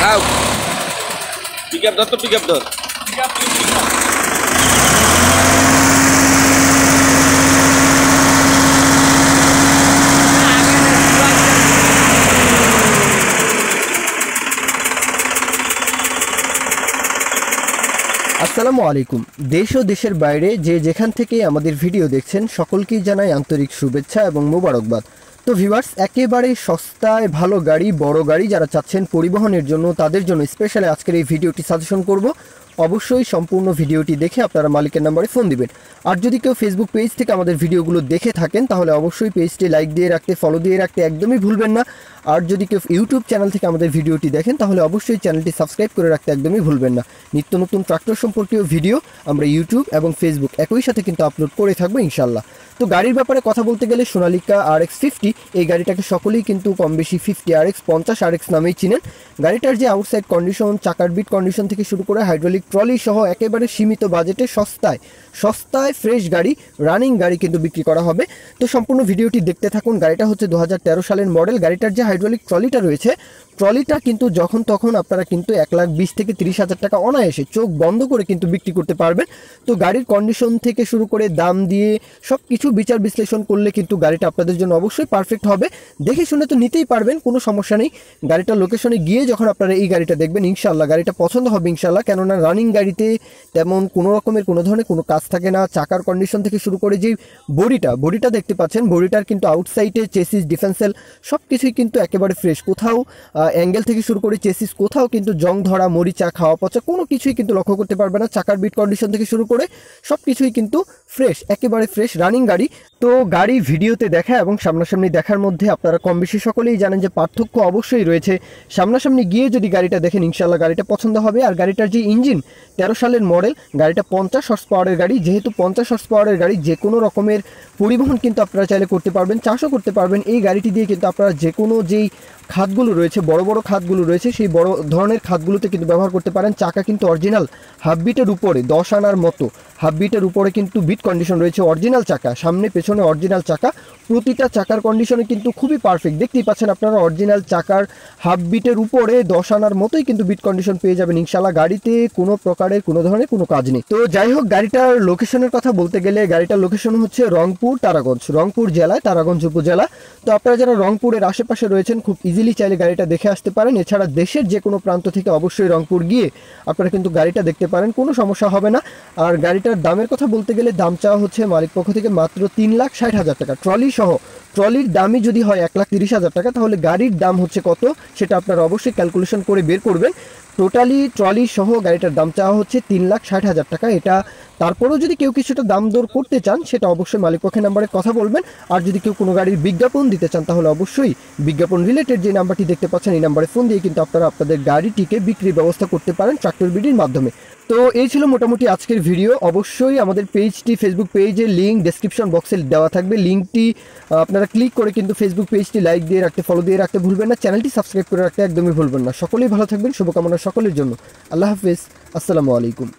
Pickup ধর তো, pickup ধর। আসসালামু আলাইকুম। দেশ ও দেশের বাইরে যে যেখান থেকে আমাদের ভিডিও দেখছেন সকলকেই জানাই আন্তরিক শুভেচ্ছা এবং মোবারকবাদ। তো ভিউয়ার্স, একেবারে সস্তায় ভালো গাড়ি, বড় গাড়ি যারা চাচ্ছেন পরিবহনের জন্য, তাদের জন্য স্পেশালি আজকের এই ভিডিওটি সাজেশন করব। অবশ্যই সম্পূর্ণ ভিডিওটি দেখে আপনারা মালিকের নাম্বারে ফোন দিবেন। আর যদি কেউ ফেসবুক পেজ থেকে আমাদের ভিডিওগুলো দেখে থাকেন তাহলে অবশ্যই পেজটি লাইক দিয়ে রাখতে, ফলো দিয়ে রাখতে একদমই ভুলবেন না। আর যদি কেউ ইউটিউব চ্যানেল থেকে আমাদের ভিডিওটি দেখেন তাহলে অবশ্যই চ্যানেলটি সাবস্ক্রাইব করে রাখতে একদমই ভুলবেন না। নিত্য নতুন ট্রাক্টর সম্পর্কীয় ভিডিও আমরা ইউটিউব এবং ফেসবুক একই সাথে কিন্তু আপলোড করে থাকবো ইনশাল্লাহ। তো গাড়ির ব্যাপারে কথা বলতে গেলে সোনালিকা আরএক্স 50, এই গাড়িটাকে সকলেই কিন্তু কম বেশি 50 আরএক্স, 50 আরএক্স নামেই চিনেন। গাড়িটার যে আউটসাইড কন্ডিশন, চাকার বিট কন্ডিশন থেকে শুরু করে হাইড্রোলিক ট্রলি সহ একেবারে সীমিত বাজেটে সস্তায় ফ্রেশ গাড়ি, রানিং গাড়ি কিন্তু বিক্রি করা হবে। তো সম্পূর্ণ ভিডিওটি দেখতে থাকুন। গাড়িটা হচ্ছে 2013 সালের মডেল। গাড়িটার যে হাইড্রোলিক ট্রলিটা রয়েছে, ট্রলিটা কিন্তু যখন তখন আপনারা কিন্তু 1,20,000 থেকে 30,000 টাকা অনায়াসে চোখ বন্ধ করে কিন্তু বিক্রি করতে পারবেন। তো গাড়ির কন্ডিশন থেকে শুরু করে দাম দিয়ে সব কিছু বিচার বিশ্লেষণ করলে কিন্তু গাড়িটা আপনাদের জন্য অবশ্যই পারফেক্ট হবে। দেখে শুনে তো নিতেই পারবেন, কোনো সমস্যা নেই। গাড়িটার লোকেশনে গিয়ে যখন আপনারা এই গাড়িটা দেখবেন ইনশাল্লাহ গাড়িটা পছন্দ হবে ইনশাল্লাহ। কেননা রানিং গাড়িতে তেমন কোনো রকমের কোনো ধরনের কোনো কাজ থাকে না। চাকার কন্ডিশন থেকে শুরু করে যে বডিটা দেখতে পাচ্ছেন, বডিটার কিন্তু আউটসাইডে চেসিস, ডিফেন্সেল সব কিছুই কিন্তু একেবারে ফ্রেশ। কোথাও অ্যাঙ্গেল থেকে শুরু করে চেসিস কোথাও কিন্তু জং ধরা, মরিচা, খাওয়া পচা কোনো কিছুই কিন্তু লক্ষ্য করতে পারবে না। চাকার বিট কন্ডিশন থেকে শুরু করে সব কিছুই কিন্তু ফ্রেশ, একেবারে ফ্রেশ রানিং গাড়ি। তো গাড়ি ভিডিওতে দেখা এবং সামনাসামনি দেখার মধ্যে আপনারা কম বেশি সকলেই জানেন যে পার্থক্য অবশ্যই রয়েছে। সামনাসামনি গিয়ে যদি গাড়িটা দেখেন ইনশাল্লাহ গাড়িটা পছন্দ হবে। আর গাড়িটার যে ইঞ্জিন, 13 সালের মডেল, গাড়িটা 50 হর্স পাওয়ারের গাড়ি। যেহেতু 50 হর্স পাওয়ারের গাড়ি, যে কোনো রকমের পরিবহন কিন্তু আপনারা চাইলে করতে পারবেন, চাষও করতে পারবেন। এই গাড়িটি দিয়ে কিন্তু আপনারা যে কোনো যেই খাতগুলো রয়েছে, বড় বড় খাতগুলো রয়েছে, সেই বড় ধরনের খাতগুলোতে কিন্তু ব্যবহার করতে পারেন। চাকা কিন্তু অরিজিনাল হাফ বিটের উপরে, 10 আনার মতো হাফ বিটের উপরে কিন্তু বিট কন্ডিশন রয়েছে। অরিজিনাল চাকা, সামনে পেছনে অরিজিনাল চাকা, প্রতিটা চাকার কন্ডিশনে কিন্তু খুবই পারফেক্ট। দেখতেই পাচ্ছেন আপনারা অরিজিনাল চাকার হাফ বিটের উপরে 10 আনার মতোই কিন্তু বিট কন্ডিশন পেয়ে যাবেন ইনশাল্লাহ। গাড়িতে কোনো প্রকারের কোনো ধরনের কোনো কাজ নেই। তো যাই হোক, গাড়িটার লোকেশনের কথা বলতে গেলে গাড়িটার লোকেশন হচ্ছে রংপুর তারাগঞ্জ, রংপুর জেলায় তারাগঞ্জ উপজেলা। তো আপনারা যারা রংপুরের আশেপাশে রয়েছেন খুব ইজিলি চাইলে গাড়িটা দেখে আসতে পারেন। এছাড়া দেশের যে কোনো প্রান্ত থেকে অবশ্যই রংপুর গিয়ে আপনারা কিন্তু গাড়িটা দেখতে পারেন, কোনো সমস্যা হবে না। আর গাড়িটার দামের কথা বলতে গেলে দাম চাওয়া হচ্ছে মালিক পক্ষ থেকে মাত্র 3,60,000 টাকা ট্রলি সহ। ট্রলির দামই যদি হয় 1,30,000 টাকা, তাহলে গাড়ির দাম হচ্ছে কত সেটা আপনারা অবশ্যই ক্যালকুলেশন করে বের করবেন। টোটালি ট্রলি সহ গাড়িটার দাম চাওয়া হচ্ছে 3,60,000 টাকা। এটা তারপরেও যদি কেউ কিছুটা দাম দর করতে চান সেটা অবশ্যই মালিকপক্ষের নাম্বারে কথা বলবেন। আর যদি কেউ কোনো গাড়ির বিজ্ঞাপন দিতে চান তাহলে অবশ্যই বিজ্ঞাপন রিলেটেড যে নাম্বারটি দেখতে পাচ্ছেন এই নাম্বারে ফোন দিয়ে কিন্তু আপনারা আপনাদের গাড়িটিকে বিক্রির ব্যবস্থা করতে পারেন ট্রাক্টর বিডির মাধ্যমে। তো এই ছিল মোটামুটি আজকের ভিডিও। অবশ্যই আমাদের পেজটি, ফেসবুক পেজের লিঙ্ক ডেসক্রিপশন বক্সে দেওয়া থাকবে। লিঙ্কটি আপনারা ক্লিক করে কিন্তু ফেসবুক পেজটি লাইক দিয়ে রাখতে, ফলো দিয়ে রাখতে ভুলবেন না। চ্যানেলটি সাবস্ক্রাইব করে রাখতে একদমই ভুলবেন না। সকলেই ভালো থাকবেন, শুভকামনা সকলের জন্য। আল্লাহ হাফিজ, আসসালামু আলাইকুম।